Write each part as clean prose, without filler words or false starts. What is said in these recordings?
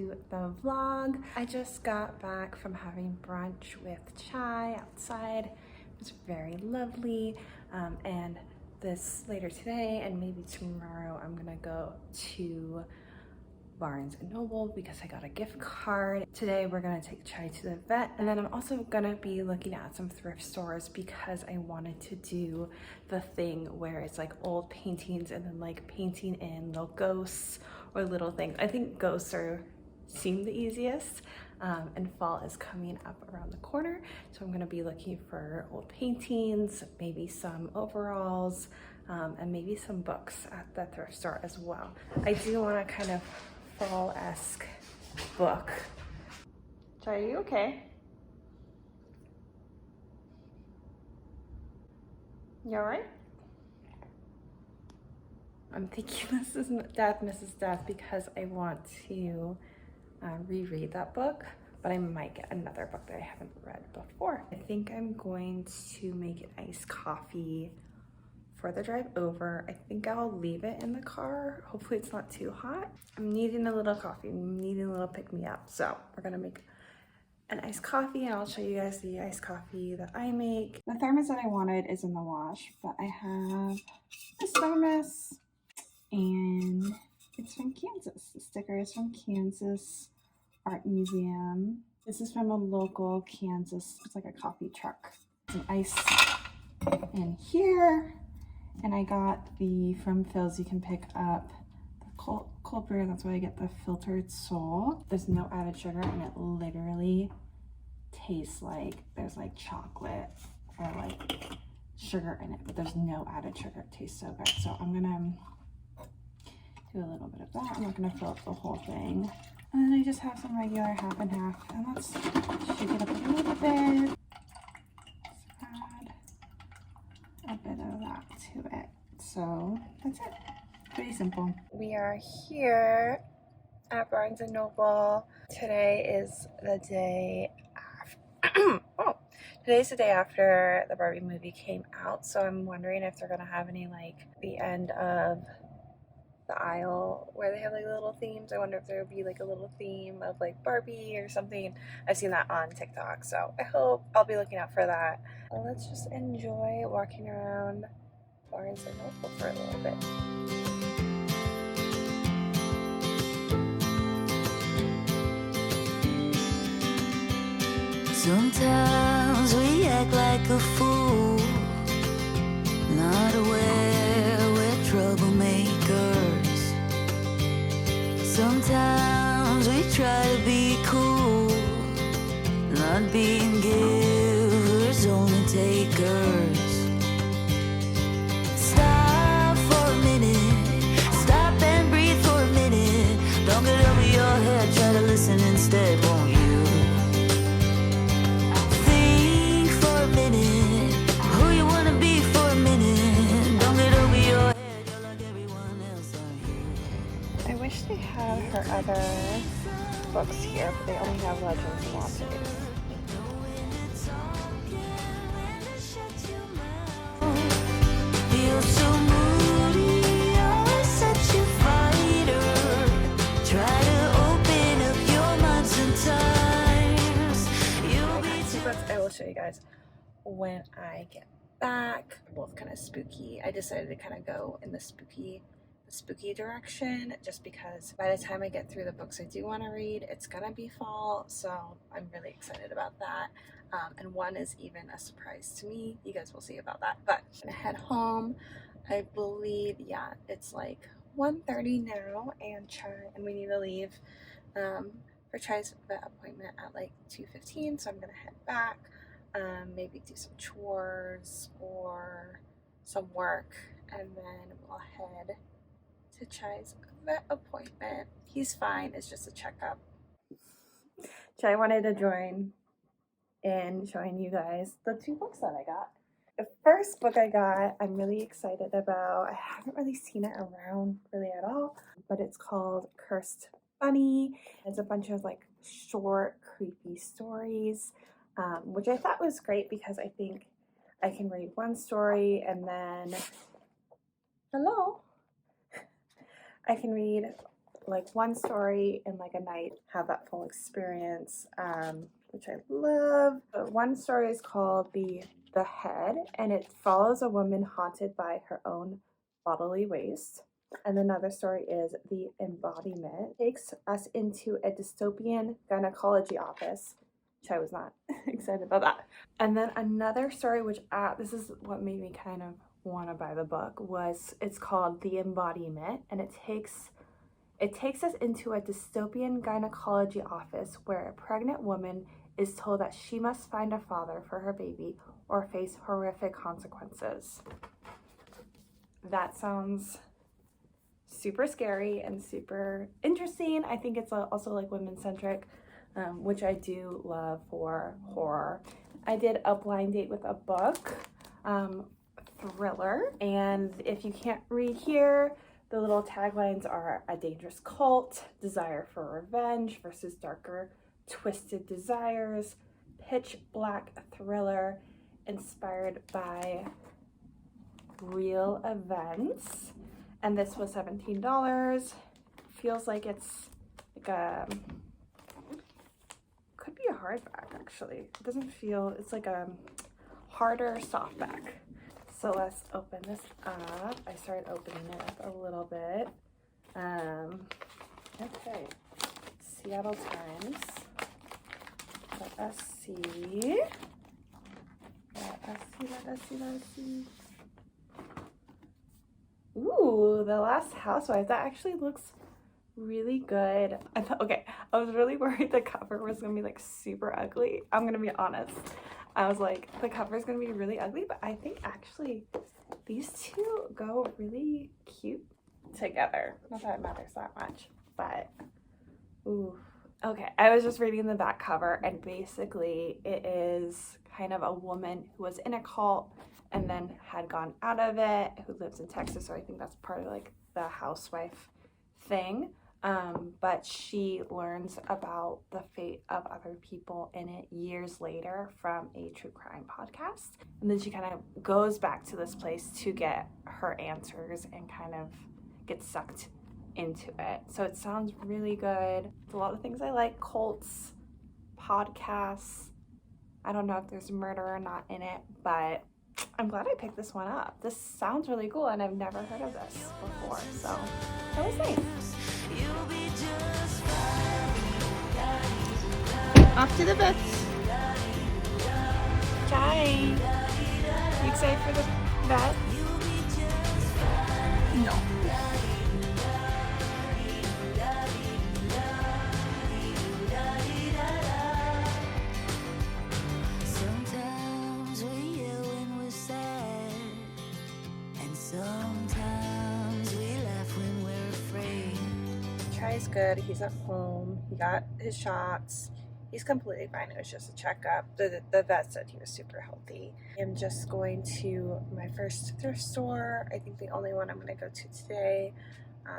to the vlog. I just got back from having brunch with chai outside. It was very lovely. And this later today and maybe tomorrow I'm gonna go to Barnes & Noble because I got a gift card. Today we're gonna take Chai to the vet, and then I'm also gonna be looking at some thrift stores because I wanted to do the thing where it's like old paintings and then like painting in little ghosts or little things. I think ghosts seem the easiest, and fall is coming up around the corner, so I'm gonna be looking for old paintings, maybe some overalls, and maybe some books at the thrift store as well. I do want to kind of fall-esque book. Are you okay? You alright? I'm thinking this is Death, Mrs. Death because I want to reread that book, but I might get another book that I haven't read before. I think I'm going to make an iced coffee for the drive over. I think I'll leave it in the car. Hopefully it's not too hot. I'm needing a little coffee. I'm needing a little pick-me-up. So we're gonna make an iced coffee and I'll show you guys the iced coffee that I make. The thermos that I wanted is in the wash, but I have this thermos and it's from Kansas. The sticker is from Kansas Art Museum. This is from a local Kansas, it's like a coffee truck. Some ice in here. And I got from Phil's, you can pick up the cold brew, that's why I get the filtered soul. There's no added sugar and it literally tastes like there's like chocolate or like sugar in it, but there's no added sugar. It tastes so good. So I'm gonna do a little bit of that. I'm not gonna fill up the whole thing. And then I just have some regular half and half, and let's shake it up a little bit. A bit of that to it. So that's it. Pretty simple. We are here at Barnes & Noble. Today is the day after today's the day after the Barbie movie came out, so I'm wondering if they're gonna have any like the end of the aisle where they have like little themes. I wonder if there would be like a little theme of like Barbie or something. I've seen that on TikTok, so I hope I'll be looking out for that. Let's just enjoy walking around Barnes & Noble for a little bit. Sometimes we act like a fool, not aware we're troublemakers. Sometimes we try to be cool, not being givers, only takers. Stop for a minute, stop and breathe for a minute. Don't get over your head, try to listen instead, won't you? Think for a minute, who you wanna be for a minute. Don't get over your head, you're like everyone else, aren't you? I wish they had her other books here, but they only have Legends and Lost Days. You're so moody, you're such a fighter. Try to open up your mind sometimes. I will show you guys when I get back. Both kind of spooky. I decided to kind of go in the spooky direction just because by the time I get through the books I do want to read, it's gonna be fall, so I'm really excited about that. And one is even a surprise to me. You guys will see about that. But I'm gonna head home. I believe, yeah, it's like 1:30 now, and we need to leave for Chai's vet appointment at like 2:15. So I'm gonna head back, maybe do some chores or some work, and then we'll head to Chai's vet appointment. He's fine. It's just a checkup. Chai wanted to join in showing you guys the two books that I got. The first book I got, I'm really excited about. I haven't really seen it around really at all, but it's called Cursed Bunny. It's a bunch of like short, creepy stories, which I thought was great because I think I can read one story and then, I can read like one story in like a night, have that full experience, which I love. One story is called The Head, and it follows a woman haunted by her own bodily waste. And another story is The Embodiment. It takes us into a dystopian gynecology office, which I was not excited about that. And then another story, which this is what made me kind of want to buy the book, was it's called The Embodiment, and it takes us into a dystopian gynecology office where a pregnant woman is told that she must find a father for her baby or face horrific consequences. That sounds super scary and super interesting. I think it's also like women-centric, which I do love for horror. I did a blind date with a book, thriller, and if you can't read here, the little taglines are a dangerous cult, desire for revenge versus darker, twisted desires, pitch black thriller inspired by real events. And this was $17. Feels like it's like a, could be a hardback actually. It doesn't feel, it's like a harder softback. So let's open this up. I started opening it up a little bit. Okay, Seattle Times. Let us see. Let us see. Ooh, The Last Housewife. That actually looks really good. I was really worried the cover was gonna be like super ugly. I'm gonna be honest. I was like, the cover is gonna be really ugly, but I think actually these two go really cute together. Not that it matters that much, but ooh. Okay, I was just reading the back cover, and basically it is kind of a woman who was in a cult and then had gone out of it, who lives in Texas, so I think that's part of like the housewife thing. But she learns about the fate of other people in it years later from a true crime podcast. And then she kind of goes back to this place to get her answers and kind of get sucked into it. So it sounds really good. It's a lot of things I like: cults, podcasts. I don't know if there's murder or not in it, but I'm glad I picked this one up. This sounds really cool, and I've never heard of this before, so that was nice. Off to the vets. Hi. You excited for the vet? No. Sometimes we yell when we're sad, and sometimes we laugh when we're afraid. Try's good. He's at home. He got his shots. He's completely fine. It was just a checkup. The vet said he was super healthy. I'm just going to my first thrift store. I think the only one I'm going to go to today,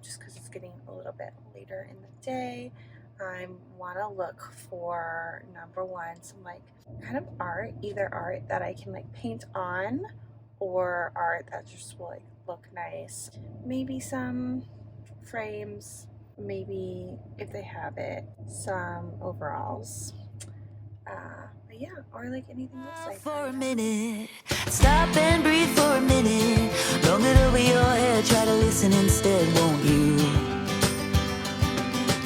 just because it's getting a little bit later in the day. I want to look for, number one, some like kind of art, either art that I can like paint on or art that just will like look nice. Maybe some frames. Maybe, if they have it, some overalls. But yeah, or like anything else like for a minute, stop and breathe for a minute. Long it over your head, try to listen instead, won't you?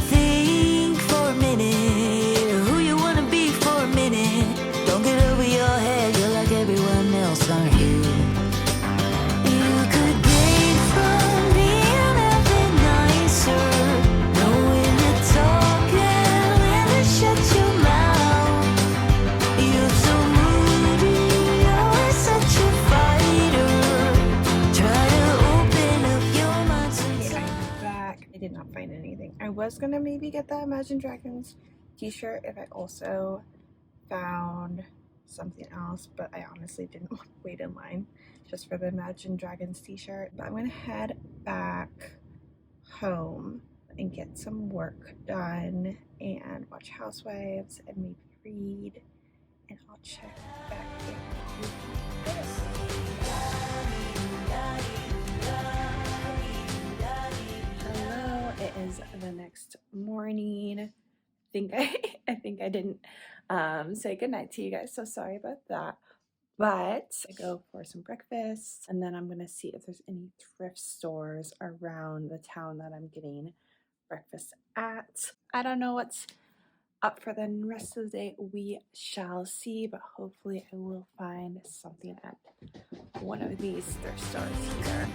Think for a minute, who you wanna be for a minute. Don't get over your head, you're like everyone else, aren't you? You could gain from being a bit nicer. I was gonna maybe get the Imagine Dragons t-shirt if I also found something else, but I honestly didn't want to wait in line just for the Imagine Dragons t-shirt. But I'm gonna head back home and get some work done and watch Housewives and maybe read, and I'll check back in with you. Hello, it is the next morning. I think I didn't say goodnight to you guys, so sorry about that. But I go for some breakfast, and then I'm gonna see if there's any thrift stores around the town that I'm getting breakfast at. I don't know what's up for the rest of the day. We shall see, but hopefully I will find something at one of these thrift stores here.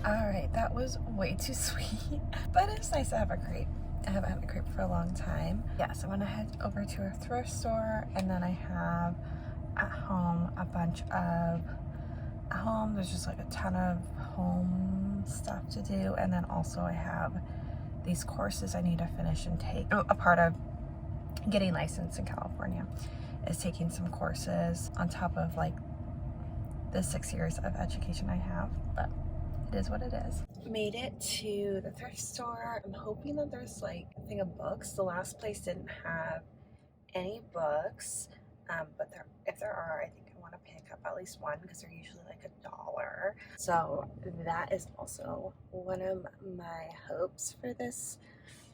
Alright, that was way too sweet, but it's nice to have a crepe. I haven't had a crepe for a long time. Yeah, so I'm gonna head over to a thrift store, and then I have at home a bunch of, there's just like a ton of home stuff to do, and then also I have these courses I need to finish and take. A part of getting licensed in California is taking some courses on top of like the 6 years of education I have, but it is what it is. Made it to the thrift store. I'm hoping that there's like a thing of books. The last place didn't have any books, but if there are, I think I want to pick up at least one because they're usually like $1. So that is also one of my hopes for this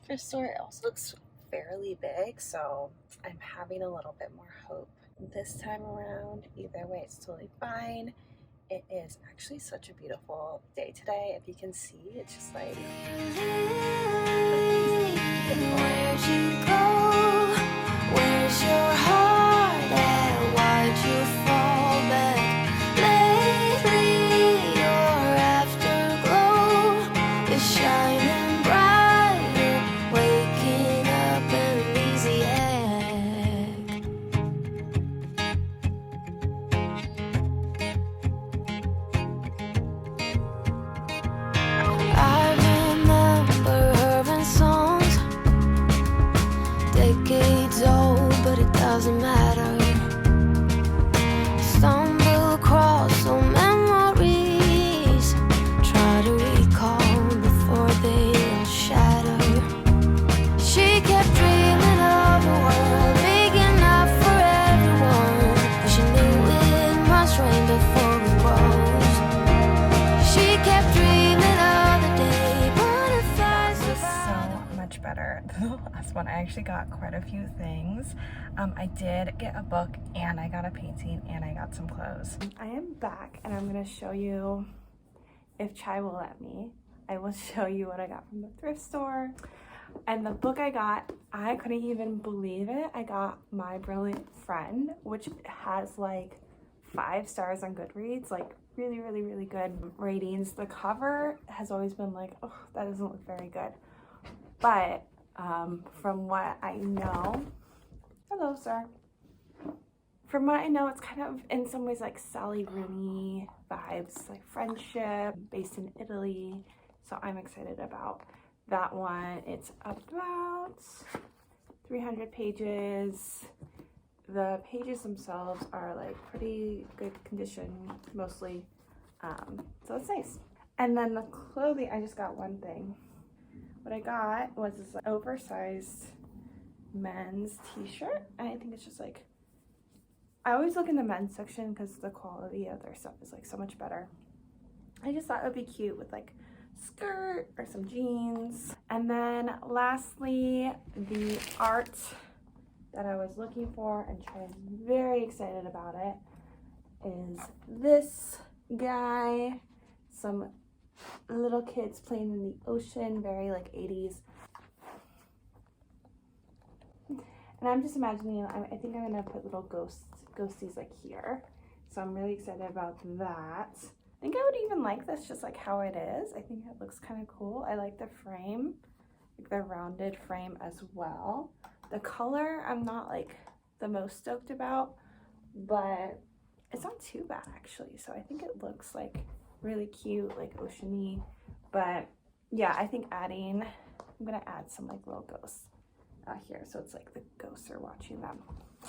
thrift store. It also looks fairly big, so I'm having a little bit more hope this time around. Either way, it's totally fine. It is actually such a beautiful day today. If you can see, it's just like Where'd you go? Where's your heart at? Why'd you fall back? Lately your afterglow is shining brighter, waking up an easy egg. I remember her in songs, decades old, but it doesn't matter. Stumble across old memories, try to recall before they all shatter. She kept dreaming of a world big enough for everyone, but she knew it must rain before it grows. She kept dreaming of the day butterflies this is survive. so much better than the last one. I actually got quite a few things. I did get a book, and I got a painting, and I got some clothes. I am back, and I'm gonna show you, if Chai will let me, I will show you what I got from the thrift store. And the book I got, I couldn't even believe it. I got My Brilliant Friend, which has like 5 stars on Goodreads, like really, really, really good ratings. The cover has always been like, oh, that doesn't look very good. But from what I know, hello, sir. From what I know, it's kind of in some ways like Sally Rooney vibes, like friendship, based in Italy. So I'm excited about that one. It's about 300 pages. The pages themselves are like pretty good condition, mostly. So it's nice. And then the clothing, I just got one thing. What I got was this like, oversized men's t-shirt, and I think it's just like, I always look in the men's section because the quality of their stuff is like so much better. I just thought it would be cute with like skirt or some jeans. And then lastly, the art that I was looking for, and I'm very excited about it, is this guy. Some little kids playing in the ocean, very like 80s. And I'm just imagining, I think I'm gonna put little ghosties like here. So I'm really excited about that. I think I would even like this just like how it is. I think it looks kind of cool. I like the frame, like the rounded frame as well. The color I'm not like the most stoked about, but it's not too bad actually. So I think it looks like really cute, like oceany. But yeah, I think I'm gonna add some like little ghosts here, so it's like the ghosts are watching them.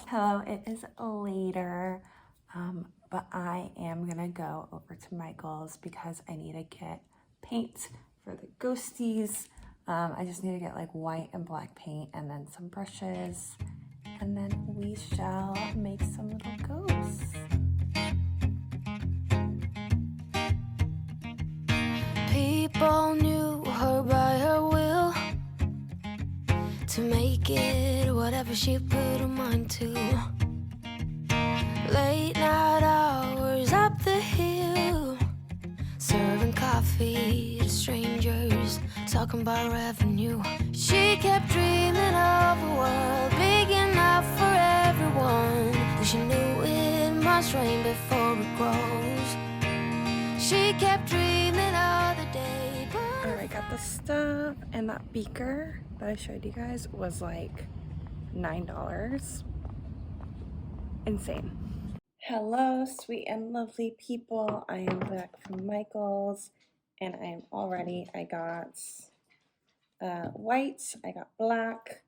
Hello, it is later, but I am gonna go over to Michael's because I need to get paint for the ghosties. I just need to get like white and black paint and then some brushes, and then we shall make some little ghosts. people knew her by her will, to make it whatever she put her mind to. Late night hours up the hill, serving coffee to strangers, talking about revenue. She kept dreaming of a world big enough for everyone, but she knew it must rain before it grows. She kept dreaming of the day. Alright, I got the stuff, and that beaker that I showed you guys was like $9. Insane. Hello, sweet and lovely people. I am back from Michael's, and I am all ready. I got white, I got black,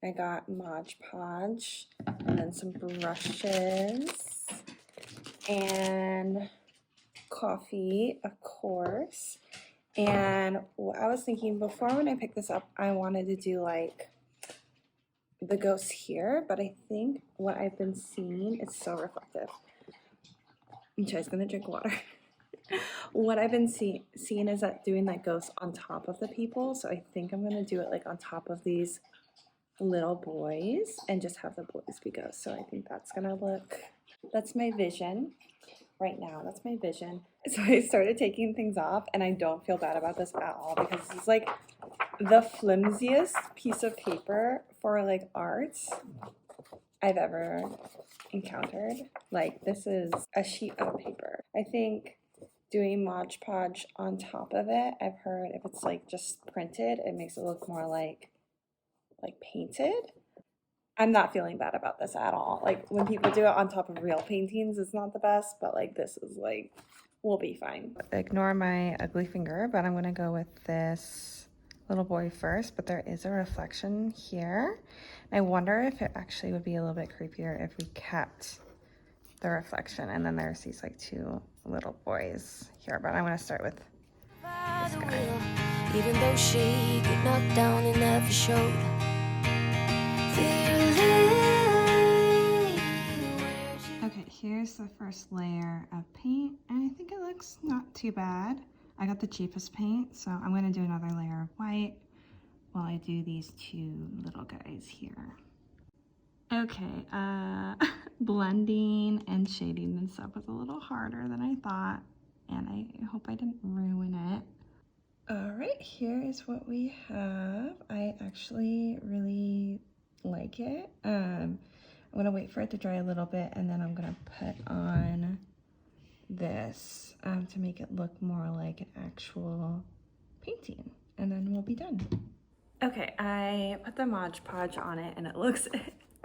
I got Mod Podge, and then some brushes, and coffee, of course. And what I was thinking before when I picked this up, I wanted to do like the ghost here, but I think what I've been seeing is so reflective. And Chai's gonna drink water. What I've been seeing is that doing that ghost on top of the people, so I think I'm gonna do it like on top of these little boys and just have the boys be ghosts. So I think that's gonna look, that's my vision right now. That's my vision. So I started taking things off, and I don't feel bad about this at all, because this is like the flimsiest piece of paper for like art I've ever encountered. Like, this is a sheet of paper. I think doing Mod Podge on top of it, I've heard if it's like just printed, it makes it look more like painted. I'm not feeling bad about this at all. Like, when people do it on top of real paintings, it's not the best, but like this is like, we'll be fine. Ignore my ugly finger, but I'm gonna go with this little boy first, but there is a reflection here. I wonder if it actually would be a little bit creepier if we kept the reflection, and then there's these like two little boys here, but I'm gonna start with this guy. Even though she got knocked down and never showed. Okay, here's the first layer of paint, and I think it looks not too bad. I got the cheapest paint, so I'm gonna do another layer of white while I do these two little guys here. Okay, blending and shading this up was a little harder than I thought, and I hope I didn't ruin it. All right, here is what we have. I actually really like it. I'm gonna wait for it to dry a little bit, and then I'm gonna put on this to make it look more like an actual painting, and then we'll be done. Okay, I put the Mod Podge on it, and it looks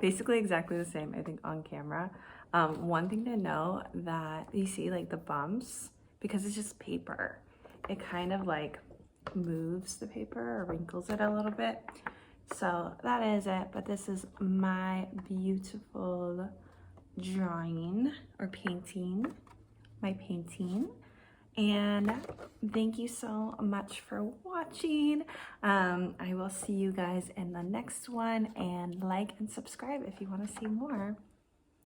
basically exactly the same, I think, on camera. One thing to know, that you see like the bumps, because it's just paper, it kind of like moves the paper or wrinkles it a little bit. So that is it, but this is my beautiful drawing or painting, my painting. And thank you so much for watching. I will see you guys in the next one, and like and subscribe if you want to see more.